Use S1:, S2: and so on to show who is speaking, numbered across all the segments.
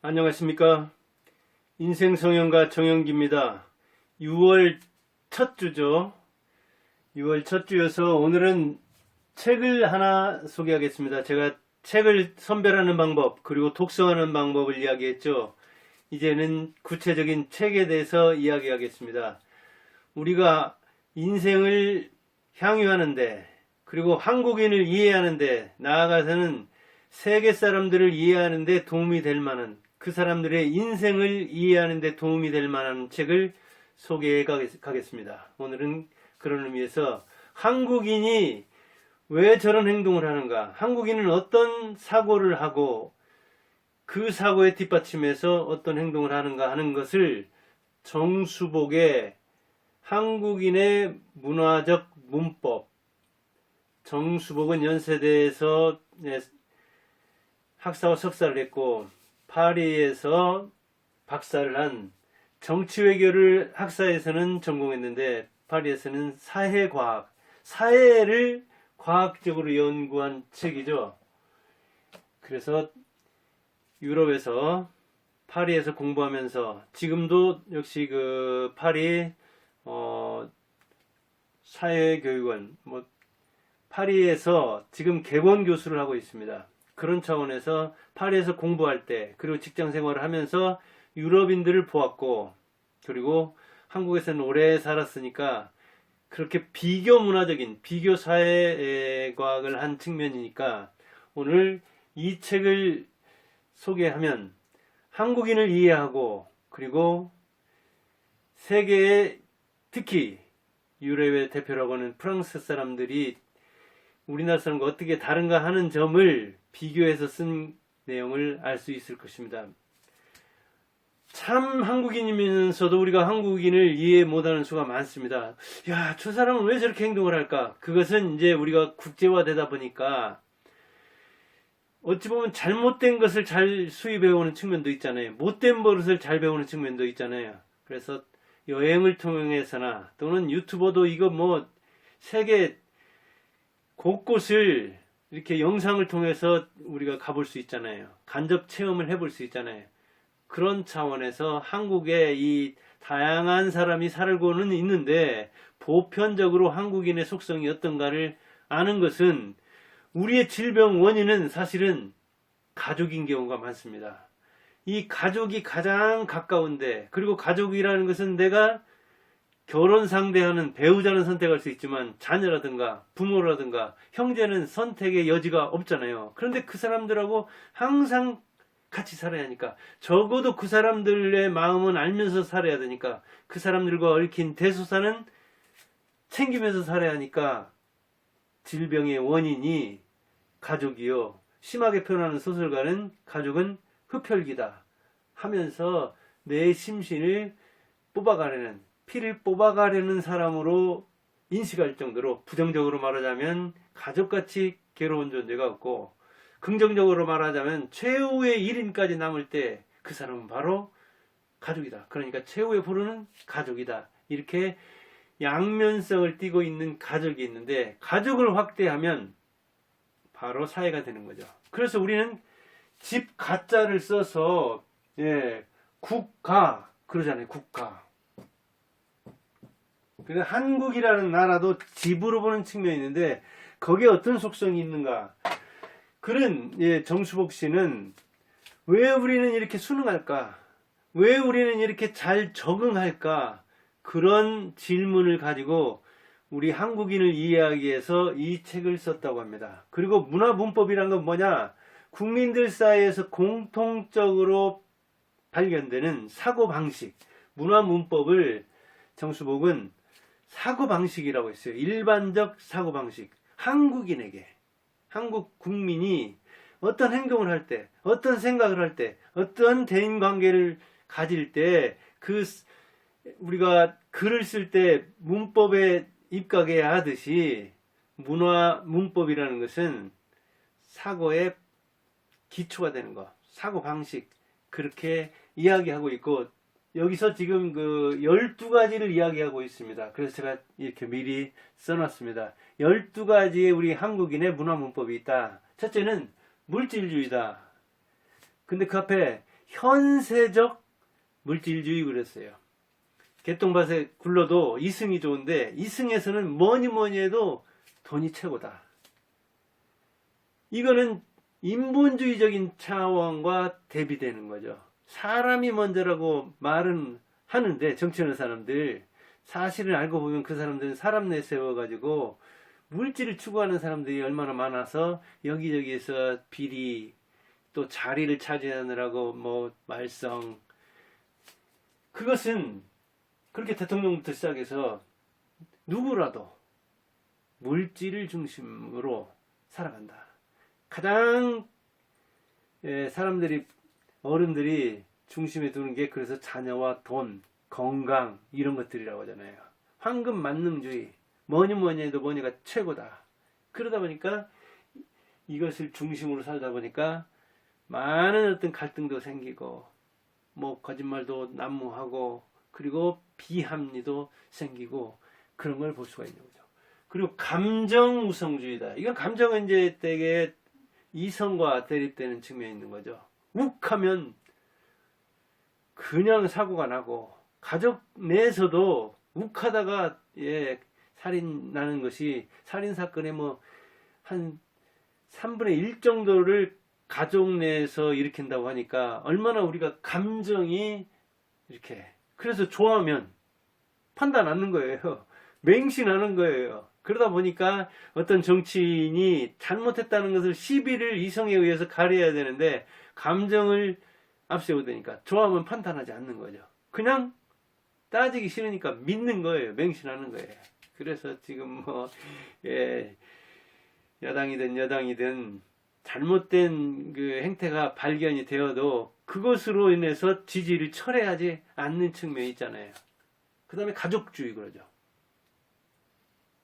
S1: 안녕하십니까. 인생성형가 정영기입니다. 6월 첫 주죠. 6월 첫 주여서 오늘은 책을 하나 소개하겠습니다. 제가 책을 선별하는 방법 그리고 독서하는 방법을 이야기했죠. 이제는 구체적인 책에 대해서 이야기하겠습니다. 우리가 인생을 향유하는데 그리고 한국인을 이해하는데 나아가서는 세계 사람들을 이해하는데 도움이 될 만한 그 사람들의 인생을 이해하는 데 도움이 될 만한 책을 소개해 가겠습니다. 오늘은 그런 의미에서 한국인이 왜 저런 행동을 하는가, 한국인은 어떤 사고를 하고 그 사고에 뒷받침해서 어떤 행동을 하는가 하는 것을 정수복의 한국인의 문화적 문법, 정수복은 연세대에서 학사와 석사를 했고 파리에서 박사를 한 정치외교를 학사에서는 전공했는데 파리에서는 사회과학, 사회를 과학적으로 연구한 책이죠. 그래서 유럽에서 파리에서 공부하면서 지금도 역시 그 파리 사회교육원 파리에서 지금 객원 교수를 하고 있습니다. 그런 차원에서 파리에서 공부할 때 그리고 직장 생활을 하면서 유럽인들을 보았고 그리고 한국에서는 오래 살았으니까 그렇게 비교 문화적인 비교 사회과학을 한 측면이니까 오늘 이 책을 소개하면 한국인을 이해하고 그리고 세계의 특히 유럽의 대표라고 하는 프랑스 사람들이 우리나라 사람과 어떻게 다른가 하는 점을 비교해서 쓴 내용을 알 수 있을 것입니다. 참 한국인이면서도 우리가 한국인을 이해 못하는 수가 많습니다. 야, 저 사람은 왜 저렇게 행동을 할까? 그것은 이제 우리가 국제화되다 보니까 어찌 보면 잘못된 것을 잘 수입해오는 측면도 있잖아요. 못된 버릇을 잘 배우는 측면도 있잖아요. 그래서 여행을 통해서나 또는 유튜버도 이거 세계 곳곳을 이렇게 영상을 통해서 우리가 가볼 수 있잖아요. 간접 체험을 해볼 수 있잖아요. 그런 차원에서 한국에 이 다양한 사람이 살고는 있는데 보편적으로 한국인의 속성이 어떤가를 아는 것은 우리의 질병 원인은 사실은 가족인 경우가 많습니다. 이 가족이 가장 가까운데 그리고 가족이라는 것은 내가 결혼 상대하는 배우자는 선택할 수 있지만 자녀라든가 부모라든가 형제는 선택의 여지가 없잖아요. 그런데 그 사람들하고 항상 같이 살아야 하니까 적어도 그 사람들의 마음은 알면서 살아야 되니까 그 사람들과 얽힌 대소사는 챙기면서 살아야 하니까 질병의 원인이 가족이요. 심하게 표현하는 소설가는 가족은 흡혈귀다 하면서 내 심신을 뽑아가려는 피를 뽑아가려는 사람으로 인식할 정도로 부정적으로 말하자면 가족같이 괴로운 존재가 없고 긍정적으로 말하자면 최후의 1인까지 남을 때 그 사람은 바로 가족이다. 그러니까 최후의 부르는 가족이다. 이렇게 양면성을 띠고 있는 가족이 있는데 가족을 확대하면 바로 사회가 되는 거죠. 그래서 우리는 집 가자를 써서 국가 그러잖아요. 국가. 그래서 한국이라는 나라도 집으로 보는 측면이 있는데 거기에 어떤 속성이 있는가? 그는 정수복 씨는 왜 우리는 이렇게 순응할까? 왜 우리는 이렇게 잘 적응할까? 그런 질문을 가지고 우리 한국인을 이해하기 위해서 이 책을 썼다고 합니다. 그리고 문화문법이란 건 뭐냐? 국민들 사이에서 공통적으로 발견되는 사고방식, 문화문법을 정수복은 사고방식이라고 했어요. 일반적 사고방식. 한국인에게, 한국 국민이 어떤 행동을 할 때, 어떤 생각을 할 때, 어떤 대인관계를 가질 때, 우리가 글을 쓸 때 문법에 입각해야 하듯이 문법이라는 것은 사고의 기초가 되는 것, 사고방식, 그렇게 이야기하고 있고, 여기서 지금 그 12가지를 이야기하고 있습니다. 그래서 제가 이렇게 미리 써놨습니다. 12가지의 우리 한국인의 문화 문법이 있다. 첫째는 물질주의다. 근데 그 앞에 현세적 물질주의 그랬어요. 개똥밭에 굴러도 이승이 좋은데 이승에서는 뭐니 해도 돈이 최고다. 이거는 인본주의적인 차원과 대비되는 거죠. 사람이 먼저라고 말은 하는데 정치하는 사람들, 사실을 알고 보면 그 사람들은 사람 내세워가지고 물질을 추구하는 사람들이 얼마나 많아서 여기저기에서 비리, 또 자리를 차지하느라고 뭐 말썽, 그것은 그렇게 대통령부터 시작해서 누구라도 물질을 중심으로 살아간다. 가장 사람들이, 어른들이 중심에 두는 게 그래서 자녀와 돈, 건강 이런 것들이라고 하잖아요. 황금 만능주의, 뭐니 해도 뭐니가 최고다. 그러다 보니까 이것을 중심으로 살다 보니까 많은 어떤 갈등도 생기고 뭐 거짓말도 난무하고 그리고 비합리도 생기고 그런 걸 볼 수가 있는 거죠. 그리고 감정 우성주의다. 이건 감정은 이제 되게 이성과 대립되는 측면이 있는 거죠. 욱하면 그냥 사고가 나고 가족 내에서도 욱하다가 살인 나는 것이 살인 사건의 뭐 한 3분의 1 정도를 가족 내에서 일으킨다고 하니까 얼마나 우리가 감정이 이렇게, 그래서 좋아하면 판단 않는 거예요. 맹신하는 거예요. 그러다 보니까 어떤 정치인이 잘못했다는 것을 시비를 이성에 의해서 가려야 되는데 감정을 앞세우니까 좋아하면 판단하지 않는 거죠. 그냥 따지기 싫으니까 믿는 거예요. 맹신하는 거예요. 그래서 지금 뭐 야당이든 여당이든 잘못된 그 행태가 발견이 되어도 그것으로 인해서 지지를 철회하지 않는 측면이 있잖아요. 그 다음에 가족주의 그러죠.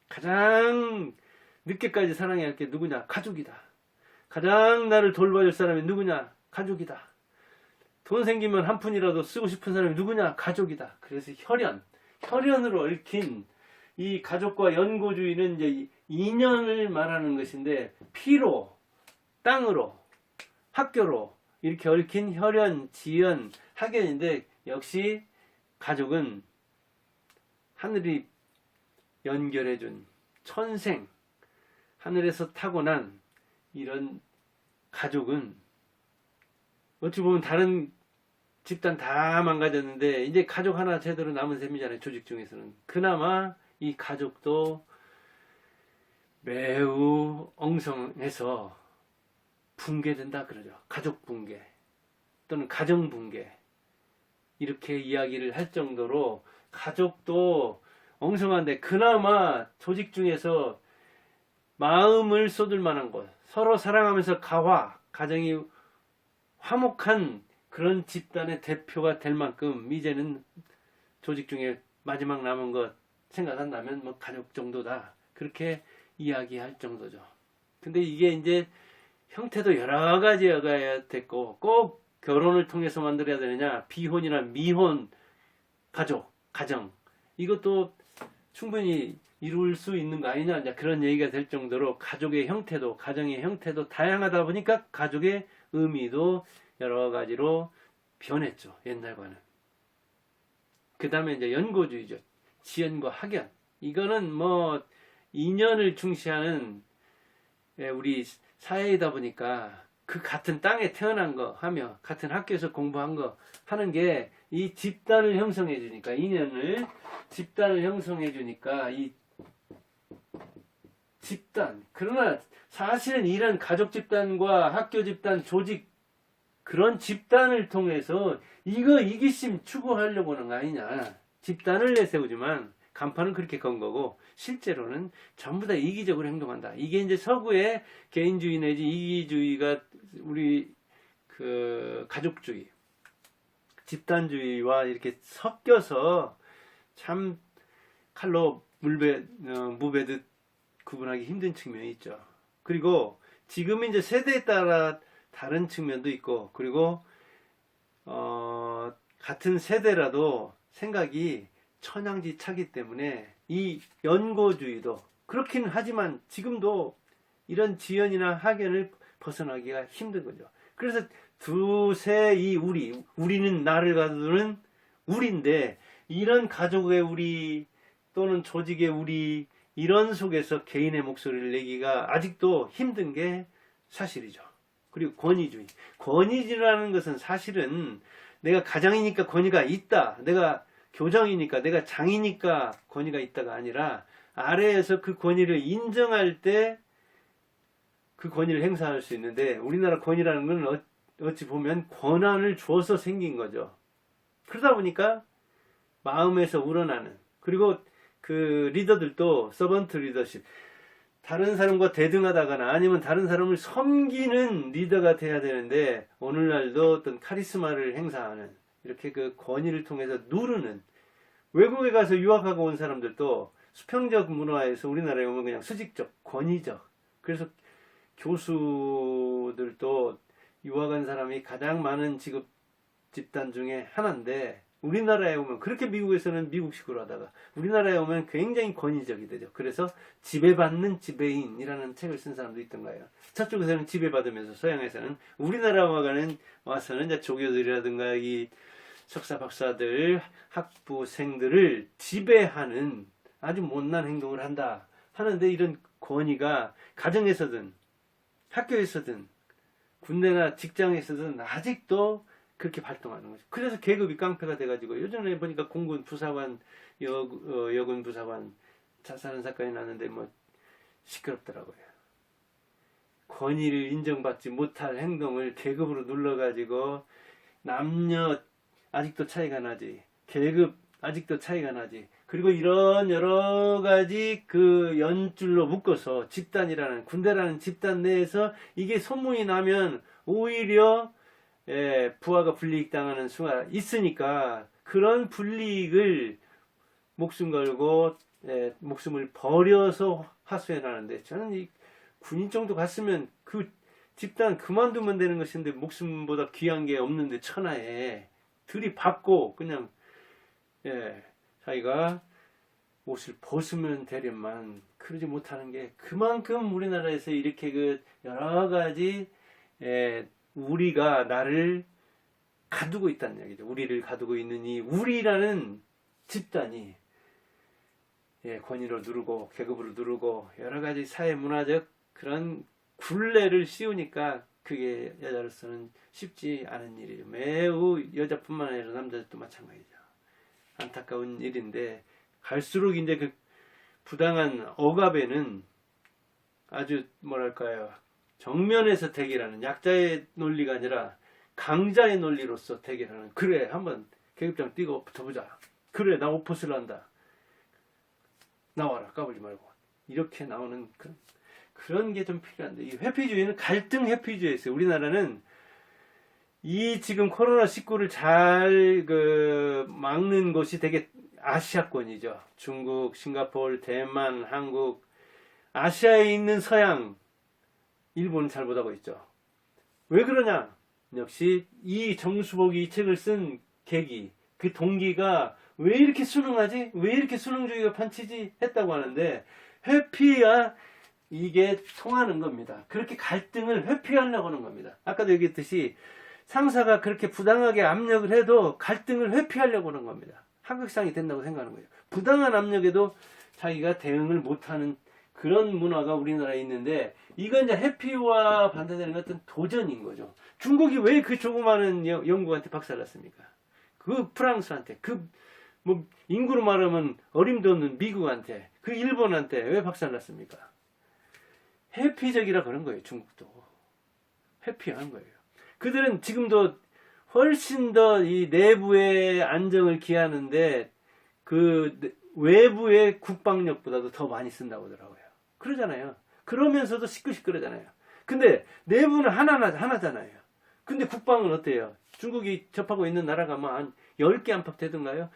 S1: 가장 늦게까지 사랑해야 할 게 누구냐? 가족이다. 가장 나를 돌봐줄 사람이 누구냐? 가족이다. 돈 생기면 한 푼이라도 쓰고 싶은 사람이 누구냐? 가족이다. 그래서 혈연으로 얽힌 이 가족과 연고주의는 이제 인연을 말하는 것인데, 피로, 땅으로, 학교로 이렇게 얽힌 혈연, 지연, 학연인데, 역시 가족은 하늘이 연결해준 천생, 하늘에서 타고난 이런 가족은 어찌 보면 다른 집단 다 망가졌는데 이제 가족 하나 제대로 남은 셈이잖아요. 조직 중에서는. 그나마 이 가족도 매우 엉성해서 붕괴된다 그러죠. 가족 붕괴 또는 가정 붕괴, 이렇게 이야기를 할 정도로 가족도 엉성한데 그나마 조직 중에서 마음을 쏟을 만한 것, 서로 사랑하면서 가정이 화목한 그런 집단의 대표가 될 만큼 이제는 조직 중에 마지막 남은 것 생각한다면 뭐 가족 정도다, 그렇게 이야기할 정도죠. 근데 이게 이제 형태도 여러 가지가 됐고, 꼭 결혼을 통해서 만들어야 되느냐, 비혼이나 미혼 가족, 가정, 이것도 충분히 이룰 수 있는 거 아니냐, 이제 그런 얘기가 될 정도로 가족의 형태도, 가정의 형태도 다양하다 보니까 가족의 의미도 여러 가지로 변했죠, 옛날과는. 그 다음에 이제 연고주의죠. 지연과 학연. 이거는 뭐 인연을 중시하는 우리 사회이다 보니까 그 같은 땅에 태어난 거 하며 같은 학교에서 공부한 거 하는 게 이 집단을 형성해 주니까, 집단을 형성해 주니까 이 집단, 그러나 사실은 이런 가족 집단과 학교 집단, 조직, 그런 집단을 통해서 이거 이기심 추구하려고 하는 거 아니냐. 집단을 내세우지만 간판은 그렇게 건 거고 실제로는 전부 다 이기적으로 행동한다. 이게 이제 서구의 개인주의 내지 이기주의가 우리 그 가족주의, 집단주의와 이렇게 섞여서 참 칼로 무베듯 구분하기 힘든 측면이 있죠. 그리고 지금 이제 세대에 따라 다른 측면도 있고, 그리고 같은 세대라도 생각이 천양지 차기 때문에 이 연고주의도 그렇긴 하지만 지금도 이런 지연이나 학연을 벗어나기가 힘든 거죠. 그래서 두세 이 우리는 나를 가두는 우리인데, 이런 가족의 우리 또는 조직의 우리, 이런 속에서 개인의 목소리를 내기가 아직도 힘든 게 사실이죠. 그리고 권위주의. 권위주의라는 것은 사실은 내가 가장이니까 권위가 있다, 내가 교장이니까, 내가 장이니까 권위가 있다가 아니라, 아래에서 그 권위를 인정할 때 그 권위를 행사할 수 있는데, 우리나라 권위라는 건 어찌 보면 권한을 줘서 생긴 거죠. 그러다 보니까 마음에서 우러나는, 그리고 그 리더들도 서번트 리더십, 다른 사람과 대등하다거나 아니면 다른 사람을 섬기는 리더가 돼야 되는데, 오늘날도 어떤 카리스마를 행사하는, 이렇게 그 권위를 통해서 누르는, 외국에 가서 유학하고 온 사람들도 수평적 문화에서 우리나라에 오면 그냥 수직적, 권위적. 그래서 교수들도 유학한 사람이 가장 많은 직업 집단 중에 하나인데, 우리나라에 오면 그렇게 미국에서는 미국식으로 하다가 우리나라에 오면 굉장히 권위적이 되죠. 그래서 지배받는 지배인이라는 책을 쓴 사람도 있던가요. 저쪽에서는 지배받으면서 서양에서는 우리나라 와서는 이제 조교들이라든가 이 석사 박사들 학부생들을 지배하는 아주 못난 행동을 한다 하는데, 이런 권위가 가정에서든 학교에서든 군대나 직장에서든 아직도 그렇게 발동하는 거죠. 그래서 계급이 깡패가 돼가지고, 요즘에 보니까 공군 부사관, 여군 부사관 자살한 사건이 났는데 뭐 시끄럽더라고요. 권위를 인정받지 못할 행동을 계급으로 눌러가지고, 남녀 아직도 차이가 나지, 계급 아직도 차이가 나지, 그리고 이런 여러 가지 그 연줄로 묶어서 집단이라는, 군대라는 집단 내에서 이게 소문이 나면 오히려 부하가 불이익 당하는 수가 있으니까, 그런 불이익을 목숨 걸고 목숨을 버려서 하소연 하는데, 저는 이 군인 정도 갔으면 그 집단 그만두면 되는 것인데, 목숨보다 귀한 게 없는데 천하에 들이받고 그냥 자기가 옷을 벗으면 되련만 그러지 못하는 게, 그만큼 우리나라에서 이렇게 그 여러 가지 우리가 나를 가두고 있다는 얘기죠. 우리를 가두고 있는 이 우리라는 집단이 권위로 누르고 계급으로 누르고 여러 가지 사회 문화적 그런 굴레를 씌우니까, 그게 여자로서는 쉽지 않은 일이죠. 매우 여자뿐만 아니라 남자들도 마찬가지죠. 안타까운 일인데, 갈수록 이제 그 부당한 억압에는 아주 뭐랄까요, 정면에서 대결하는, 약자의 논리가 아니라 강자의 논리로서 대결하는, 그래 한번 계급장 뛰고 붙어보자, 그래 나 옷 벗으란다, 나와라 까불지 말고, 이렇게 나오는 그런 게 좀 필요한데, 이 회피주의는 갈등 회피주의였어요. 우리나라는 이 지금 코로나19를 잘 막는 곳이 되게 아시아권이죠. 중국, 싱가포르, 대만, 한국, 아시아에 있는 서양, 일본은 잘 못하고 있죠. 왜 그러냐? 역시 이 정수복이 이 책을 쓴 계기, 그 동기가 왜 이렇게 순응하지? 왜 이렇게 순응주의가 판치지? 했다고 하는데, 회피야 이게 통하는 겁니다. 그렇게 갈등을 회피하려고 하는 겁니다. 아까도 얘기했듯이 상사가 그렇게 부당하게 압력을 해도 갈등을 회피하려고 하는 겁니다. 하극상이 된다고 생각하는 거예요. 부당한 압력에도 자기가 대응을 못하는 그런 문화가 우리나라에 있는데, 이건 이제 해피와 반대되는 어떤 도전인 거죠. 중국이 왜 그 조그마한 영국한테 박살났습니까? 그 프랑스한테, 뭐 인구로 말하면 어림도 없는 미국한테, 그 일본한테 왜 박살났습니까? 회피적이라 그런 거예요. 중국도 회피하는 거예요. 그들은 지금도 훨씬 더 이 내부의 안정을 기하는데 그 외부의 국방력보다도 더 많이 쓴다고 하더라고요. 그러잖아요. 그러면서도 시끌시끌하잖아요. 근데 내부는 하나잖아요. 근데 국방은 어때요? 중국이 접하고 있는 나라가 뭐 한 10개 안팎 되던가요?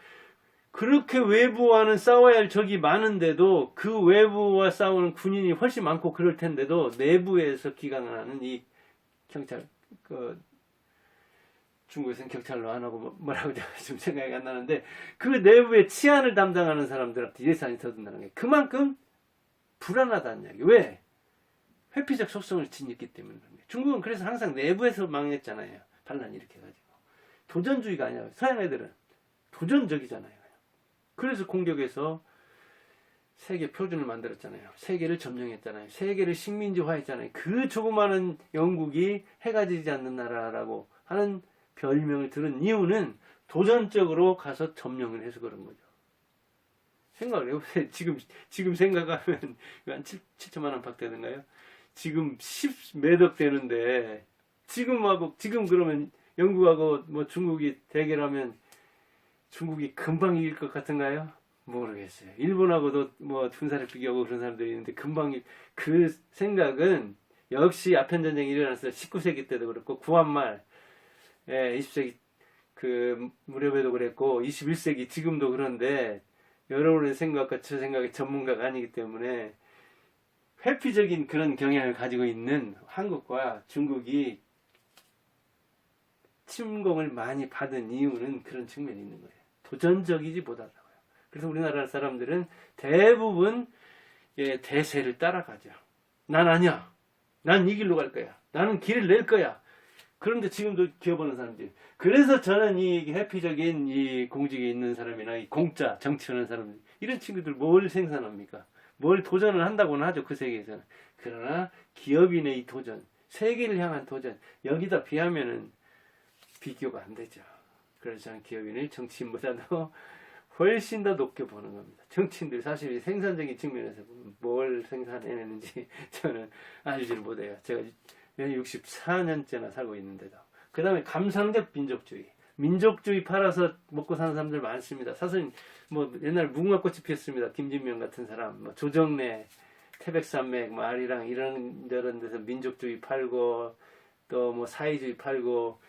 S1: 그렇게 외부와는 싸워야 할 적이 많은데도, 그 외부와 싸우는 군인이 훨씬 많고 그럴 텐데도, 내부에서 기강하는 이 경찰, 중국에서는 경찰로 안 하고 뭐라고 지금 생각이 안 나는데, 그 내부의 치안을 담당하는 사람들한테 예산이 더 든다는 게 그만큼 불안하다는 이야기. 왜? 회피적 속성을 지녔기 때문에. 중국은 그래서 항상 내부에서 망했잖아요. 반란 일으켜가지고. 도전주의가 아니라 서양 애들은 도전적이잖아요. 그래서 공격해서 세계 표준을 만들었잖아요. 세계를 점령했잖아요. 세계를 식민지화했잖아요. 그 조그마한 영국이 해가 지지 않는 나라라고 하는 별명을 들은 이유는 도전적으로 가서 점령을 해서 그런 거죠. 생각을 해보세요. 지금 생각하면 한 7천만 원 박대는가요? 지금 10몇억 되는데 지금 그러면 영국하고 뭐 중국이 대결하면 중국이 금방 이길 것 같은가요? 모르겠어요. 일본하고도 뭐 군사력 비교하고 그런 사람들이 있는데 금방 그 생각은 역시 아편전쟁이 일어났어요. 19세기 때도 그렇고 구한말 20세기 그 무렵에도 그랬고 21세기 지금도 그런데 여러분의 생각과 저 생각의 전문가가 아니기 때문에 회피적인 그런 경향을 가지고 있는 한국과 중국이 침공을 많이 받은 이유는 그런 측면이 있는 거예요. 도전적이지 못하다고요. 그래서 우리나라 사람들은 대부분 대세를 따라가죠. 난 아니야. 난 이 길로 갈 거야. 나는 길을 낼 거야. 그런데 지금도 기어보는 사람들. 그래서 저는 이 회피적인 이 공직에 있는 사람이나 이 공짜 정치하는 사람들 이런 친구들 뭘 생산합니까? 뭘 도전을 한다고는 하죠. 그 세계에서는. 그러나 기업인의 이 도전, 세계를 향한 도전 여기다 비하면은 비교가 안 되죠. 그래서 저는 기업인을 정치인보다도 훨씬 더 높게 보는 겁니다. 정치인들 사실 생산적인 측면에서 보면 뭘 생산해내는지 저는 알지를 못해요. 제가 64년째나 살고 있는데도. 그 다음에 감상적 민족주의. 민족주의 팔아서 먹고 사는 사람들 많습니다. 사실 뭐 옛날 무궁화꽃이 피었습니다. 김진명 같은 사람, 뭐 조정래, 태백산맥, 뭐 아리랑 이런 데서 민족주의 팔고 또 뭐 사회주의 팔고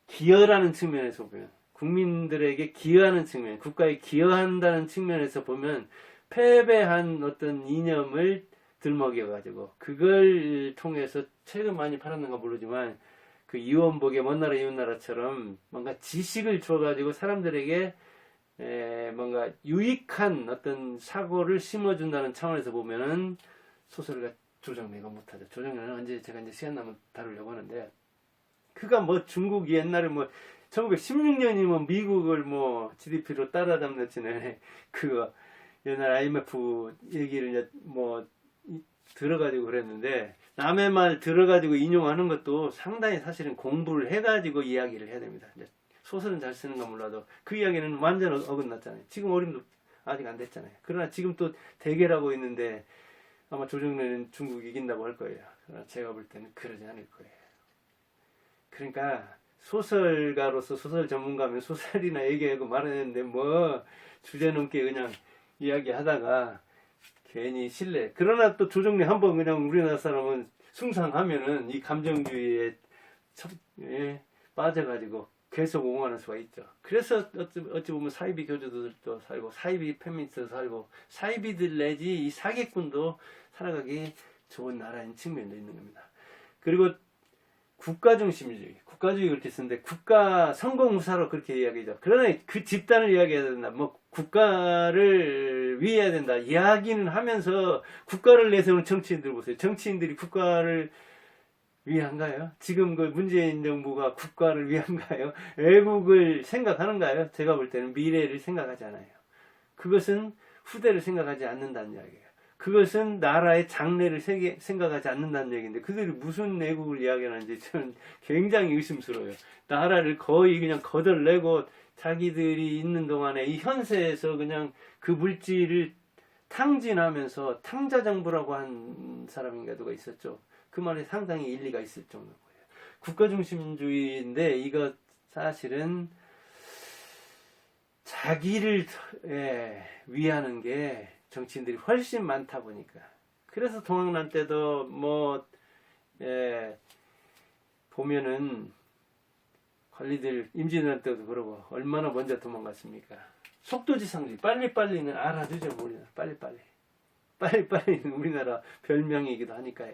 S1: 기여라는 측면에서 보면 국민들에게 기여하는 측면, 국가에 기여한다는 측면에서 보면 패배한 어떤 이념을 들먹여가지고 그걸 통해서 책을 많이 팔았는가 모르지만 그 이원복의 먼 나라 이웃 나라처럼 뭔가 지식을 줘가지고 사람들에게 뭔가 유익한 어떤 사고를 심어준다는 차원에서 보면은 소설가 조정래가 못하죠. 조정래는 언제 제가 이제 시간 나면 다루려고 하는데 그가 뭐 중국이 옛날에 뭐 1916년이면 미국을 뭐 GDP로 따라잡는지는 그거 옛날 IMF 얘기를 뭐 들어가지고 그랬는데 남의 말 들어가지고 인용하는 것도 상당히 사실은 공부를 해가지고 이야기를 해야 됩니다. 소설은 잘 쓰는가 몰라도 그 이야기는 완전 어긋났잖아요. 지금 어림도 아직 안 됐잖아요. 그러나 지금 또 대결하고 있는데 아마 조정래는 중국 이긴다고 할 거예요. 그러나 제가 볼 때는 그러지 않을 거예요. 그러니까 소설가로서 소설 전문가면 소설이나 얘기하고 말하는데 뭐 주제넘게 그냥 이야기하다가 괜히 실례. 그러나 또 조정래 한번 그냥 우리나라 사람은 숭상하면은 이 감정주의에 빠져가지고 계속 옹호하는 수가 있죠. 그래서 어찌 보면 사이비 교주들도 살고 사이비 페미니스트도 살고 사이비들 내지 이 사기꾼도 살아가기 좋은 나라인 측면도 있는 겁니다. 그리고 국가중심주의, 국가주의 그렇게 쓰는데 국가 성공무사로 그렇게 이야기하죠. 그러나 그 집단을 이야기해야 된다. 뭐 국가를 위해야 된다. 이야기는 하면서 국가를 내세우는 정치인들 보세요. 정치인들이 국가를 위한가요? 지금 그 문재인 정부가 국가를 위한가요? 외국을 생각하는가요? 제가 볼 때는 미래를 생각하지 않아요. 그것은 후대를 생각하지 않는다는 이야기예요. 그것은 나라의 장래를 생각하지 않는다는 얘기인데 그들이 무슨 내국을 이야기하는지 저는 굉장히 의심스러워요. 나라를 거의 그냥 거덜내고 자기들이 있는 동안에 이 현세에서 그냥 그 물질을 탕진하면서 탕자정부라고 한 사람인가 누가 있었죠. 그 말에 상당히 일리가 있을 정도인 거예요. 국가중심주의인데 이거 사실은 자기를 위하는 게 정치인들이 훨씬 많다 보니까 그래서 동학난 때도 뭐 보면은 관리들 임진왜란 때도 그러고 얼마나 먼저 도망갔습니까? 속도지상주의 빨리빨리는 알아두죠. 우리나라 빨리빨리는 우리나라 별명이기도 하니까요.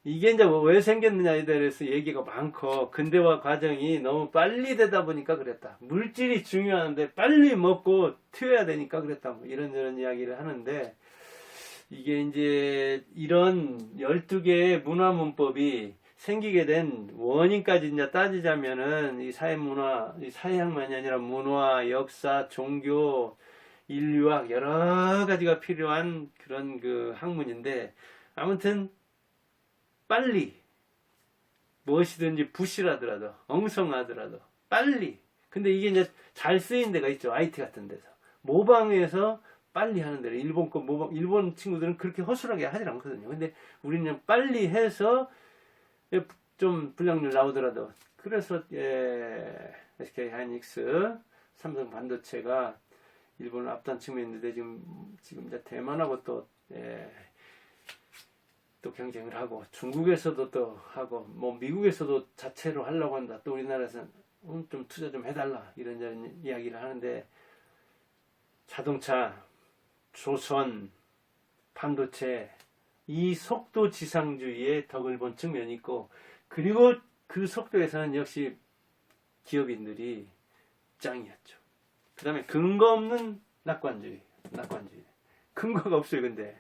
S1: 이게 이제 왜 생겼느냐에 대해서 얘기가 많고 근대화 과정이 너무 빨리 되다 보니까 그랬다. 물질이 중요한데 빨리 먹고 튀어야 되니까 그랬다. 뭐 이런저런 이야기를 하는데 이게 이제 이런 12개의 문화문법이 생기게 된 원인까지 이제 따지자면은 이 사회 문화, 이 사회학만이 아니라 문화, 역사, 종교, 인류학 여러 가지가 필요한 그런 그 학문인데, 아무튼 빨리 무엇이든지 부실하더라도 엉성하더라도 빨리, 근데 이게 이제 잘 쓰인 데가 있죠. IT 같은 데서 모방해서 빨리 하는 데를, 일본 거 모방, 일본 친구들은 그렇게 허술하게 하질 않거든요. 근데 우리는 그냥 빨리 해서 좀 불량률 나오더라도, 그래서 SK 하이닉스, 삼성 반도체가 일본을 앞단 측면에 있는데, 지금 이제 대만하고 또 경쟁을 하고, 중국에서도 또 하고, 뭐 미국에서도 자체로 하려고 한다. 또 우리나라에서는 좀 투자 좀 해달라, 이런 이야기를 하는데, 자동차, 조선, 반도체, 이 속도 지상주의의 덕을 본 측면이 있고, 그리고 그 속도에서는 역시 기업인들이 짱이었죠. 그 다음에 근거 없는 낙관주의. 근거가 없어요. 근데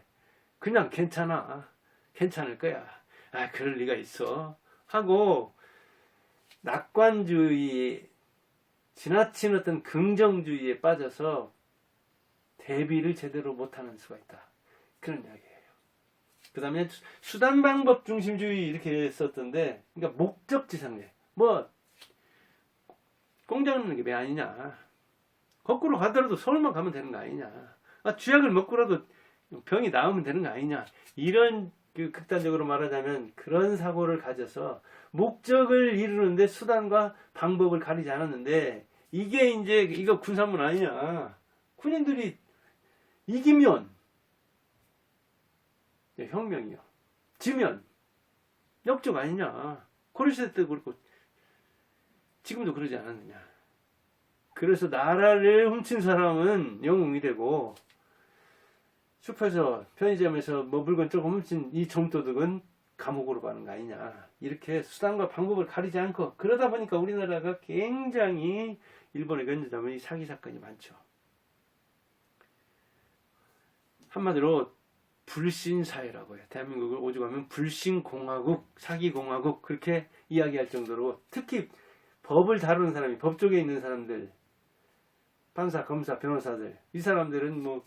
S1: 그냥 괜찮을 거야, 그럴 리가 있어 하고, 낙관주의, 지나친 어떤 긍정주의에 빠져서 대비를 제대로 못하는 수가 있다, 그런 이야기예요. 그 다음에 수단 방법 중심주의 이렇게 썼던데, 그러니까 목적지상주의. 뭐 공장 넣는 게 왜 아니냐, 거꾸로 가더라도 서울만 가면 되는 거 아니냐, 쥐약을 먹고라도 병이 나으면 되는 거 아니냐, 이런 그 극단적으로 말하자면 그런 사고를 가져서 목적을 이루는데 수단과 방법을 가리지 않았는데, 이게 이제 이거 군사문 아니냐. 군인들이 이기면 혁명이요, 지면 역적 아니냐. 고려시대 때도 그렇고 지금도 그러지 않았느냐. 그래서 나라를 훔친 사람은 영웅이 되고, 숲에서 편의점에서 뭐 물건 조금 훔친 이 정도득은 감옥으로 가는 거 아니냐. 이렇게 수단과 방법을 가리지 않고, 그러다 보니까 우리나라가 굉장히 일본에 견디자면 이 사기 사건이 많죠. 한마디로 불신사회라고 해요. 대한민국을 오죽하면 불신공화국, 사기공화국, 그렇게 이야기할 정도로, 특히 법을 다루는 사람이, 법 쪽에 있는 사람들, 판사, 검사, 변호사들, 이 사람들은 뭐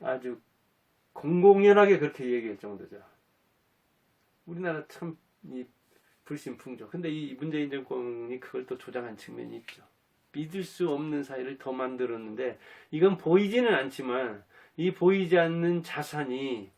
S1: 아주 공공연하게 그렇게 얘기할 정도죠. 우리나라 참 이 불신풍조. 근데 이 문재인 정권이 그걸 또 조장한 측면이 있죠. 믿을 수 없는 사회를 더 만들었는데, 이건 보이지는 않지만 이 보이지 않는 자산이,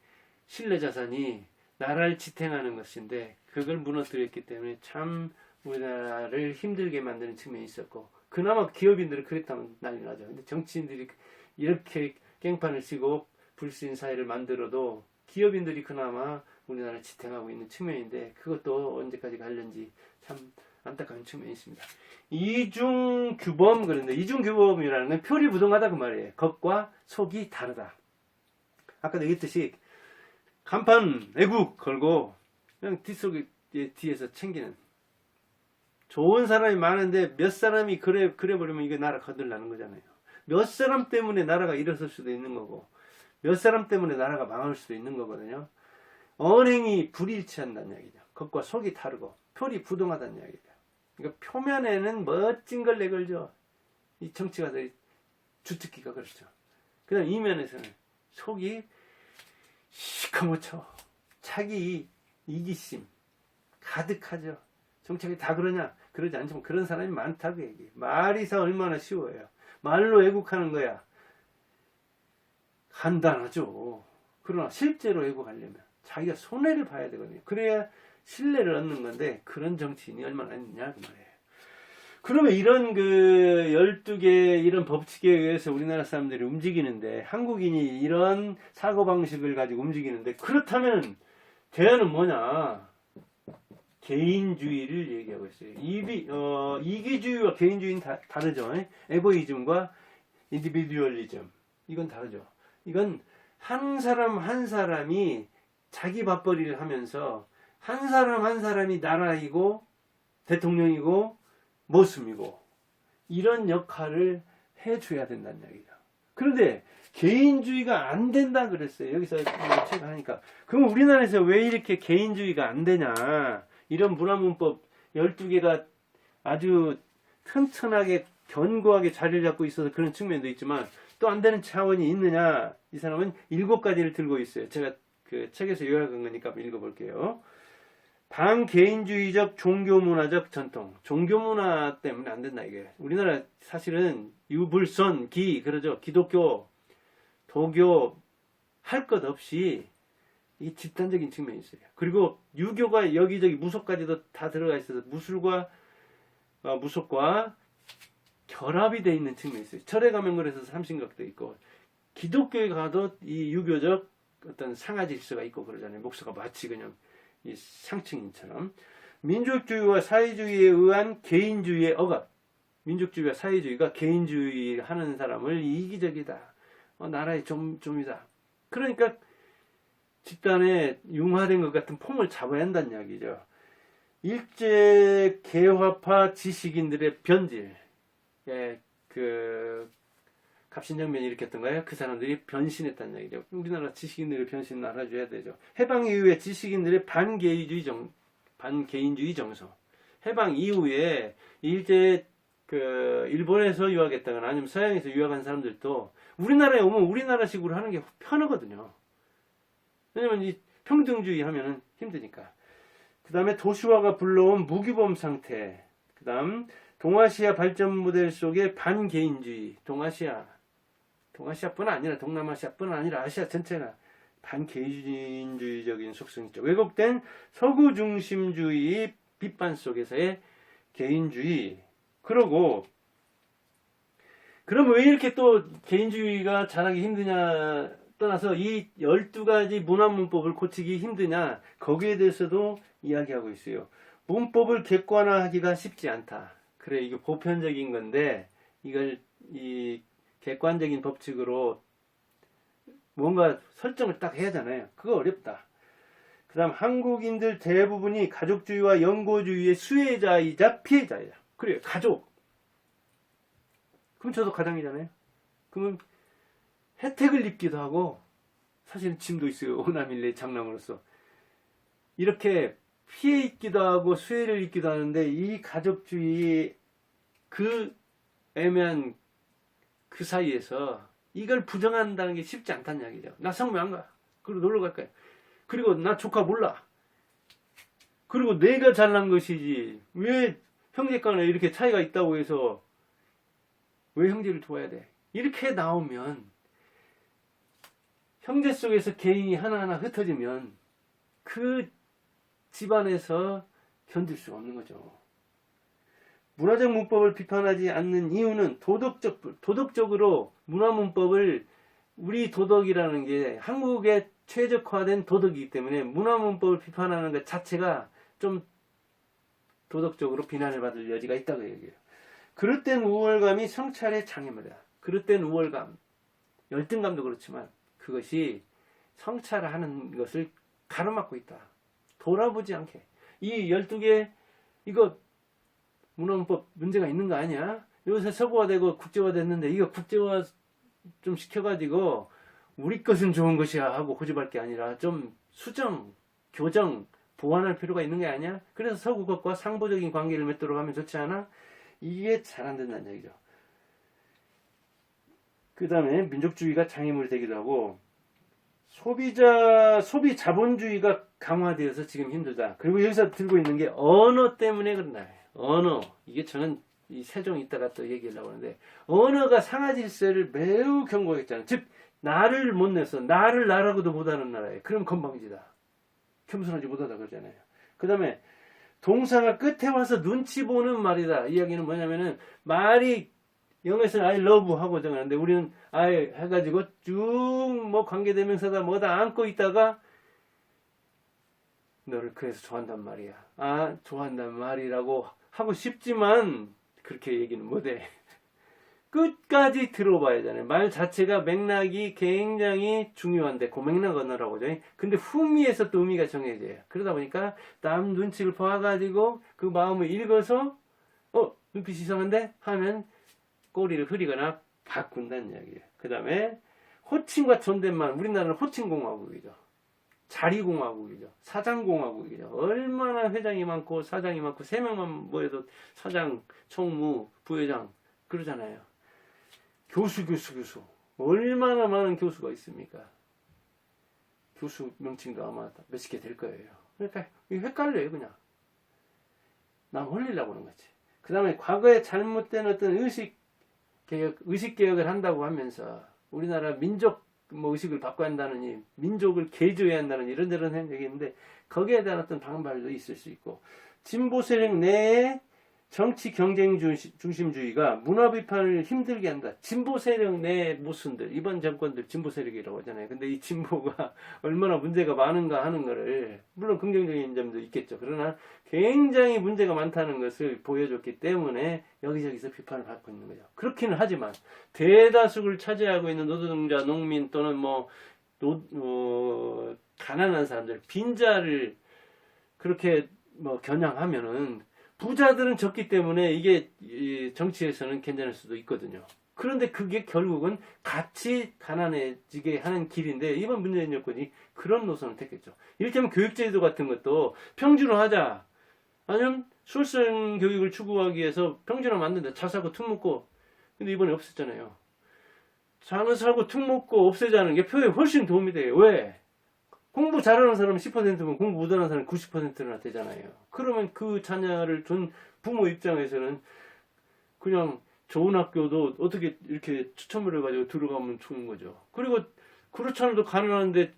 S1: 신뢰 자산이 나라를 지탱하는 것인데, 그걸 무너뜨렸기 때문에 참 우리나라를 힘들게 만드는 측면이 있었고, 그나마 기업인들은 그랬다면 난리 나죠. 근데 정치인들이 이렇게 깽판을 치고 불신 사회를 만들어도 기업인들이 그나마 우리나라를 지탱하고 있는 측면인데, 그것도 언제까지 갈는지 참 안타까운 측면이 있습니다. 이중규범, 그런데 이중규범이라는 건 표리부동하다 그 말이에요. 겉과 속이 다르다. 아까도 얘기했듯이 간판 애국 걸고 그냥 뒤에서 챙기는, 좋은 사람이 많은데 몇 사람이 그래 버리면 이게 나라 거들나는 거잖아요. 몇 사람 때문에 나라가 일어설 수도 있는 거고, 몇 사람 때문에 나라가 망할 수도 있는 거거든요. 언행이 불일치한다는 얘기죠. 겉과 속이 다르고 표리부동하다는 얘기죠. 그러니까 표면에는 멋진 걸 내걸죠. 이 정치가 주특기가 그렇죠. 그다음 이면에서는 속이 시커멓죠. 자기 이기심 가득하죠. 정책이 다 그러냐? 그러지 않지만 그런 사람이 많다고 얘기해요. 말이서 얼마나 쉬워요. 말로 애국하는 거야 간단하죠. 그러나 실제로 애국하려면 자기가 손해를 봐야 되거든요. 그래야 신뢰를 얻는 건데, 그런 정치인이 얼마나 있느냐 그 말이에요. 그러면 이런 그 12개 이런 법칙에 의해서 우리나라 사람들이 움직이는데, 한국인이 이런 사고방식을 가지고 움직이는데, 그렇다면 대안은 뭐냐? 개인주의를 얘기하고 있어요. 이기주의와 개인주의는 다르죠. 에고이즘과 인디비듀얼리즘, 이건 다르죠. 이건 한 사람 한 사람이 자기 밥벌이를 하면서 한 사람 한 사람이 나라이고 대통령이고 모습이고 이런 역할을 해줘야 된다는 얘기죠. 그런데 개인주의가 안 된다 그랬어요. 여기서 제가 하니까. 그럼 우리나라에서 왜 이렇게 개인주의가 안 되냐. 이런 문화문법 12개가 아주 튼튼하게 견고하게 자리를 잡고 있어서 그런 측면도 있지만 또 안 되는 차원이 있느냐. 이 사람은 7가지를 들고 있어요. 제가 그 책에서 요약한 거니까 한번 읽어볼게요. 반개인주의적 종교문화적 전통. 종교문화 때문에 안 된다 이게. 우리나라 사실은 유불선, 그러죠. 기독교, 도교 할 것 없이 이 집단적인 측면이 있어요. 그리고 유교가 여기저기 무속까지도 다 들어가 있어서 무속과 결합이 되어 있는 측면이 있어요. 철에 가면 그래서 삼신각도 있고 기독교에 가도 이 유교적 어떤 상하 질서가 있고 그러잖아요. 목사가 마치 그냥 이 상층인처럼 민족주의와 사회주의에 의한 개인주의의 억압. 민족주의와 사회주의가 개인주의 하는 사람을 이기적이다. 나라의 좀이다. 그러니까 집단에 융화된 것 같은 폼을 잡아야 한다는 이야기죠. 일제 개화파 지식인들의 변질. 그 갑신정변이 일으켰던 거예요. 그 사람들이 변신했다는 얘기죠. 우리나라 지식인들의 변신을 알아줘야 되죠. 해방 이후에 지식인들의 반개인주의 정서. 해방 이후에 일제 일본에서 유학했다거나 아니면 서양에서 유학한 사람들도 우리나라에 오면 우리나라식으로 하는 게 편하거든요. 왜냐면 이 평등주의 하면은 힘드니까. 그 다음에 도시화가 불러온 무규범 상태. 그 다음 동아시아 발전 모델 속의 반개인주의. 동아시아뿐 아니라 동남아시아뿐 아니라 아시아 전체나 반개인주의적인 속성이 있죠. 왜곡된 서구 중심주의 빛반 속에서의 개인주의. 그러고 그럼 왜 이렇게 또 개인주의가 자라기 힘드냐 떠나서 이 12가지 문화문법을 고치기 힘드냐 거기에 대해서도 이야기하고 있어요. 문법을 객관화하기가 쉽지 않다. 그래 이게 보편적인 건데 이걸 이 객관적인 법칙으로 뭔가 설정을 딱 해야 하잖아요. 그거 어렵다. 그 다음 한국인들 대부분이 가족주의와 연고주의의 수혜자이자 피해자이다. 그래요. 가족. 그럼 저도 가장이잖아요. 그러면 혜택을 입기도 하고 사실은 짐도 있어요. 오남일래 장남으로서. 이렇게 피해 입기도 하고 수혜를 입기도 하는데 이 가족주의 그 애매한 그 사이에서 이걸 부정한다는 게 쉽지 않다는 이야기죠. 나 성묘 안 가. 그리고 놀러 갈 거야. 그리고 나 조카 몰라. 그리고 내가 잘난 것이지. 왜 형제간에 이렇게 차이가 있다고 해서 왜 형제를 도와야 돼? 이렇게 나오면 형제 속에서 개인이 하나하나 흩어지면 그 집안에서 견딜 수 없는 거죠. 문화적 문법을 비판하지 않는 이유는 도덕적으로 문화문법을 우리 도덕이라는 게 한국에 최적화된 도덕이기 때문에 문화문법을 비판하는 것 자체가 좀 도덕적으로 비난을 받을 여지가 있다고 얘기해요. 그릇된 우월감이 성찰의 장애물이다. 그릇된 우월감, 열등감도 그렇지만 그것이 성찰을 하는 것을 가로막고 있다. 돌아보지 않게. 이 12개 이거 문화문법 문제가 있는 거 아니야? 요새 서구화되고 국제화됐는데 이거 국제화 좀 시켜가지고 우리 것은 좋은 것이야 하고 고집할 게 아니라 좀 수정, 교정, 보완할 필요가 있는 게 아니야? 그래서 서구 것과 상보적인 관계를 맺도록 하면 좋지 않아? 이게 잘 안 된다는 얘기죠. 그 다음에 민족주의가 장애물이 되기도 하고 소비 자본주의가 강화되어서 지금 힘들다. 그리고 여기서 들고 있는 게 언어 때문에 그런다. 언어. 이게 저는 이 세종 이따가 또 얘기하려고 하는데 언어가 상하 질서를 매우 경고했잖아요. 즉 나를 못 내서 나를 나라고도 못하는 나라에 그럼 건방지다. 겸손하지 못하다 그러잖아요. 그 다음에 동사가 끝에 와서 눈치 보는 말이다. 이야기는 뭐냐면은 말이 영어에서는 I love 하고 정하는데 우리는 I 해가지고 쭉 뭐 관계대명사다 뭐다 안고 있다가 너를 그래서 좋아한단 말이야. 아 좋아한단 말이라고 하고 싶지만 그렇게 얘기는 못해. 끝까지 들어봐야 하잖아요. 말 자체가 맥락이 굉장히 중요한데 그 맥락 언어라고 하죠. 근데 후미에서 또 의미가 정해져요. 그러다 보니까 남 눈치를 봐가지고 그 마음을 읽어서 눈빛이 이상한데 하면 꼬리를 흐리거나 바꾼다는 이야기예요. 그 다음에 호칭과 존댓말. 우리나라는 호칭공화국이죠. 자리공화국이죠. 사장공화국이죠. 얼마나 회장이 많고 사장이 많고 3명만 모여도 사장, 총무, 부회장 그러잖아요. 교수. 얼마나 많은 교수가 있습니까? 교수 명칭도 아마 몇십 개 될 거예요. 그러니까 헷갈려요, 그냥. 남 홀리려고 하는 거지. 그 다음에 과거에 잘못된 어떤 의식개혁을 한다고 하면서 우리나라 민족 의식을 바꿔야 한다느니 민족을 개조해야 한다는 이런저런 생각이 있는데 거기에 대한 어떤 반발도 있을 수 있고 진보 세력 내에 정치 경쟁 중심주의가 문화 비판을 힘들게 한다. 진보 세력 내 모순들, 이번 정권들 진보 세력이라고 하잖아요. 근데 이 진보가 얼마나 문제가 많은가 하는 거를, 물론 긍정적인 점도 있겠죠. 그러나 굉장히 문제가 많다는 것을 보여줬기 때문에 여기저기서 비판을 받고 있는 거죠. 그렇기는 하지만 대다수를 차지하고 있는 노동자, 농민 또는 가난한 사람들, 빈자를 그렇게 겨냥하면은 부자들은 적기 때문에 이게 정치에서는 괜찮을 수도 있거든요. 그런데 그게 결국은 같이 가난해지게 하는 길인데 이번 문재인 정권이 그런 노선을 택했죠. 이를테면 교육제도 같은 것도 평준화하자. 아니면 수월성 교육을 추구하기 위해서 평준화 만든다. 자사고 특목고. 근데 이번에 없앴잖아요. 자사고 특목고 없애자는 게 표에 훨씬 도움이 돼요. 왜? 공부 잘하는 사람은 10%면 공부 못하는 사람은 90%나 되잖아요. 그러면 그 자녀를 둔 부모 입장에서는 그냥 좋은 학교도 어떻게 이렇게 추첨을 해가지고 들어가면 좋은 거죠. 그리고 그렇지 않아도 가난한데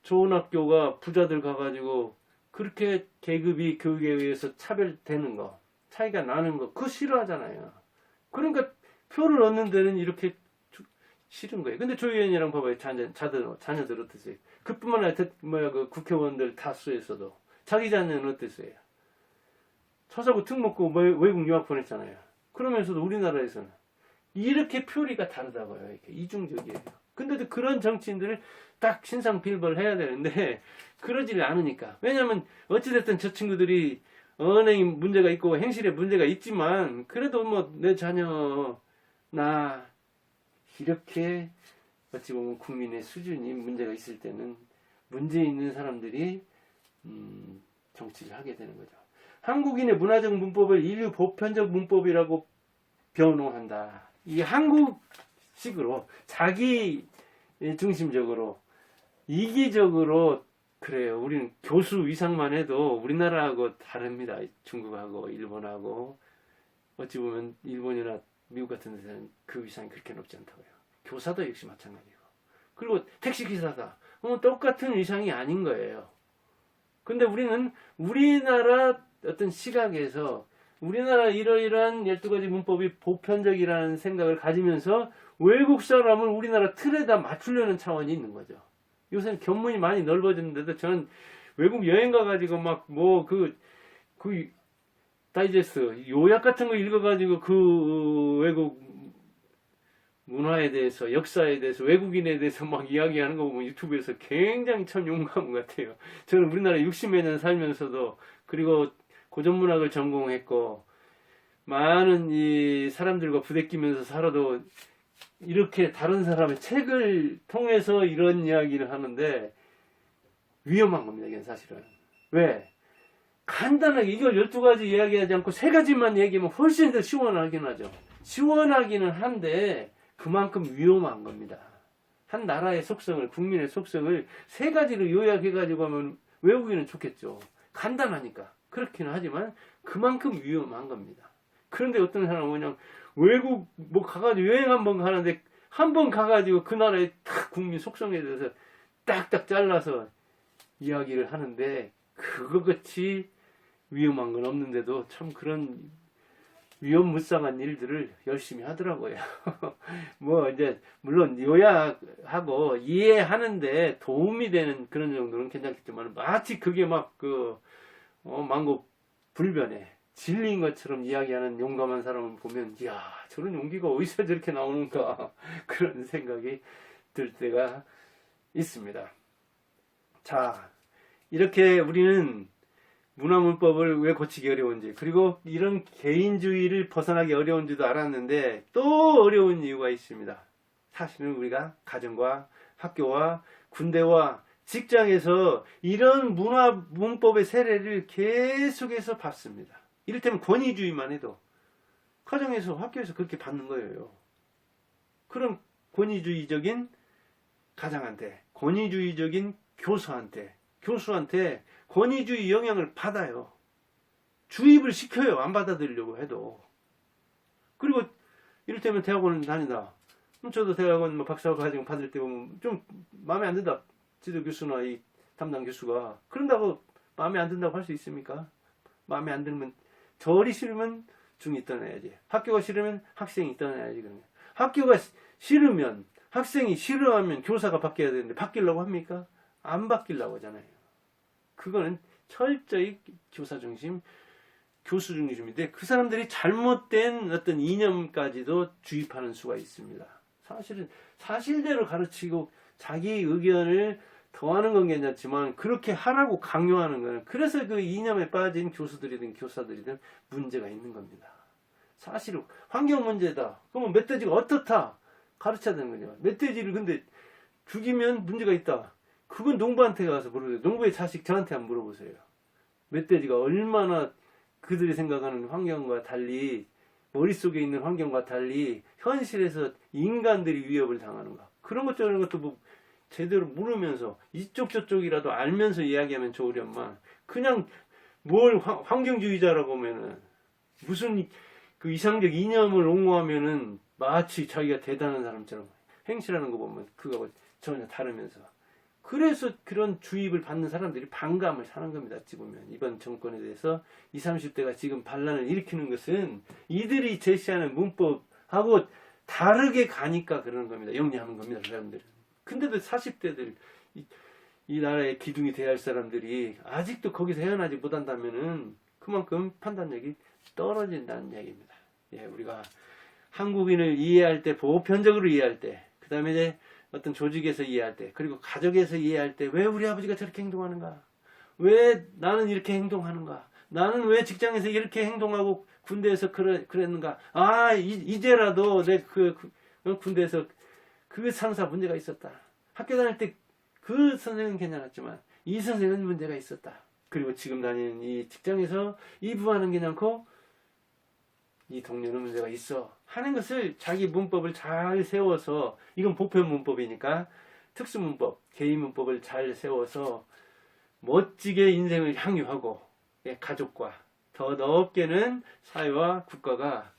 S1: 좋은 학교가 부자들 가가지고 그렇게 계급이 교육에 의해서 차별되는 거, 차이가 나는 거, 그거 싫어하잖아요. 그러니까 표를 얻는 데는 이렇게 싫은 거예요. 근데 조 의원이랑 봐봐요. 자녀들 어떠세요? 그뿐만 아니라 그 국회의원들 다수에서도 자기 자녀는 어땠어요? 자사고 특목고 외국 유학 보냈잖아요. 그러면서도 우리나라에서는 이렇게 표리가 다르다고요. 이렇게 이중적이에요. 근데도 그런 정치인들을 딱 신상필벌 해야 되는데 그러지를 않으니까. 왜냐하면 어찌됐든 저 친구들이 언행에 문제가 있고 행실에 문제가 있지만 그래도 내 자녀 나 이렇게 어찌 보면 국민의 수준이 문제가 있을 때는 문제 있는 사람들이 정치를 하게 되는 거죠. 한국인의 문화적 문법을 인류 보편적 문법이라고 변호한다. 이 한국식으로 자기 중심적으로 이기적으로 그래요. 우리는 교수 위상만 해도 우리나라하고 다릅니다. 중국하고 일본하고 어찌 보면 일본이나 미국 같은 데서는 그 위상이 그렇게 높지 않다고요. 교사도 역시 마찬가지고. 그리고 택시기사다. 똑같은 위상이 아닌 거예요. 근데 우리는 우리나라 어떤 시각에서 우리나라 이러이러한 12가지 문법이 보편적이라는 생각을 가지면서 외국 사람을 우리나라 틀에다 맞추려는 차원이 있는 거죠. 요새는 견문이 많이 넓어졌는데도 저는 외국 여행 가가지고 다이제스트 요약 같은 거 읽어가지고 그 외국 문화에 대해서 역사에 대해서 외국인에 대해서 막 이야기하는 거 보면 유튜브에서 굉장히 참 용감한 것 같아요. 저는 우리나라 60여 년 살면서도 그리고 고전문학을 전공했고 많은 이 사람들과 부대끼면서 살아도 이렇게 다른 사람의 책을 통해서 이런 이야기를 하는데 위험한 겁니다. 이게 사실은. 왜? 간단하게 이걸 12가지 이야기하지 않고 3가지만 얘기하면 훨씬 더 시원하긴 하죠. 시원하기는 한데 그만큼 위험한 겁니다. 한 나라의 속성을, 국민의 속성을 3가지로 요약해가지고 하면 외국인은 좋겠죠. 간단하니까. 그렇기는 하지만 그만큼 위험한 겁니다. 그런데 어떤 사람은 그냥 외국 가가지고 여행 한번 가는데 한 번 가가지고 그 나라의 딱 국민 속성에 대해서 딱딱 잘라서 이야기를 하는데 그거같이 위험한 건 없는데도 참 그런 위험무쌍한 일들을 열심히 하더라고요. 이제 물론 요약하고 이해하는데 도움이 되는 그런 정도는 괜찮겠지만 마치 그게 만고불변에 진리인 것처럼 이야기하는 용감한 사람을 보면 이야 저런 용기가 어디서 저렇게 나오는가 그런 생각이 들 때가 있습니다. 자, 이렇게 우리는 문화문법을 왜 고치기 어려운지 그리고 이런 개인주의를 벗어나기 어려운지도 알았는데 또 어려운 이유가 있습니다. 사실은 우리가 가정과 학교와 군대와 직장에서 이런 문화 문법의 세례를 계속해서 받습니다. 이를테면 권위주의만 해도 가정에서 학교에서 그렇게 받는 거예요. 그럼 권위주의적인 가장한테, 권위주의적인 교수한테 권위주의 영향을 받아요. 주입을 시켜요. 안 받아들이려고 해도. 그리고 이를테면 대학원을 다닌다. 저도 대학원 박사과정 받을 때 보면 좀 마음에 안 든다. 지도 교수나 이 담당 교수가. 그런다고 마음에 안 든다고 할 수 있습니까? 마음에 안 들면 절이 싫으면 중이 떠나야지. 학교가 싫으면 학생이 떠나야지. 그러면. 학교가 싫으면 학생이 싫어하면 교사가 바뀌어야 되는데 바뀌려고 합니까? 안 바뀌려고 하잖아요. 그거는 철저히 교사 중심, 교수 중심인데 그 사람들이 잘못된 어떤 이념까지도 주입하는 수가 있습니다. 사실은 사실대로 가르치고 자기 의견을 더하는 건 괜찮지만 그렇게 하라고 강요하는 거는 그래서 그 이념에 빠진 교수들이든 교사들이든 문제가 있는 겁니다. 사실은 환경 문제다. 그러면 멧돼지가 어떻다? 가르쳐야 되는 거죠. 멧돼지를 근데 죽이면 문제가 있다. 그건 농부한테 가서 물어보세요. 농부의 자식 저한테 한번 물어보세요. 멧돼지가 얼마나 그들이 생각하는 환경과 달리 머릿속에 있는 환경과 달리 현실에서 인간들이 위협을 당하는가. 그런 것 저런 것도 뭐 제대로 물으면서 이쪽 저쪽이라도 알면서 이야기하면 좋으련만 그냥 뭘 환경주의자라고 하면은 무슨 그 이상적 이념을 옹호하면은 마치 자기가 대단한 사람처럼 행실하는 거 보면 그거하고 전혀 다르면서 그래서 그런 주입을 받는 사람들이 반감을 사는 겁니다. 어찌 보면 이번 정권에 대해서 20, 30대가 지금 반란을 일으키는 것은 이들이 제시하는 문법하고 다르게 가니까 그러는 겁니다. 영리하는 겁니다. 그 사람들은. 근데도 40대들 이 나라의 기둥이 돼야 할 사람들이 아직도 거기서 헤어나지 못한다면은 그만큼 판단력이 떨어진다는 얘기입니다. 예, 우리가 한국인을 이해할 때, 보편적으로 이해할 때, 그 다음에 이제 어떤 조직에서 이해할 때, 그리고 가족에서 이해할 때, 왜 우리 아버지가 저렇게 행동하는가? 왜 나는 이렇게 행동하는가? 나는 왜 직장에서 이렇게 행동하고 군대에서 그랬는가? 아, 이제라도 내 군대에서 그 상사 문제가 있었다. 학교 다닐 때 그 선생은 괜찮았지만 이 선생은 문제가 있었다. 그리고 지금 다니는 이 직장에서 이 부하는 괜찮고 이 동료는 문제가 있어 하는 것을 자기 문법을 잘 세워서 이건 보편 문법이니까 특수 문법, 개인 문법을 잘 세워서 멋지게 인생을 향유하고 가족과 더 넓게는 사회와 국가가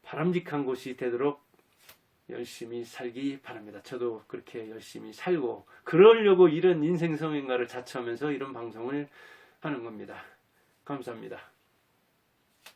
S1: 바람직한 곳이 되도록 열심히 살기 바랍니다. 저도 그렇게 열심히 살고 그러려고 이런 인생 성인가를 자처하면서 이런 방송을 하는 겁니다. 감사합니다.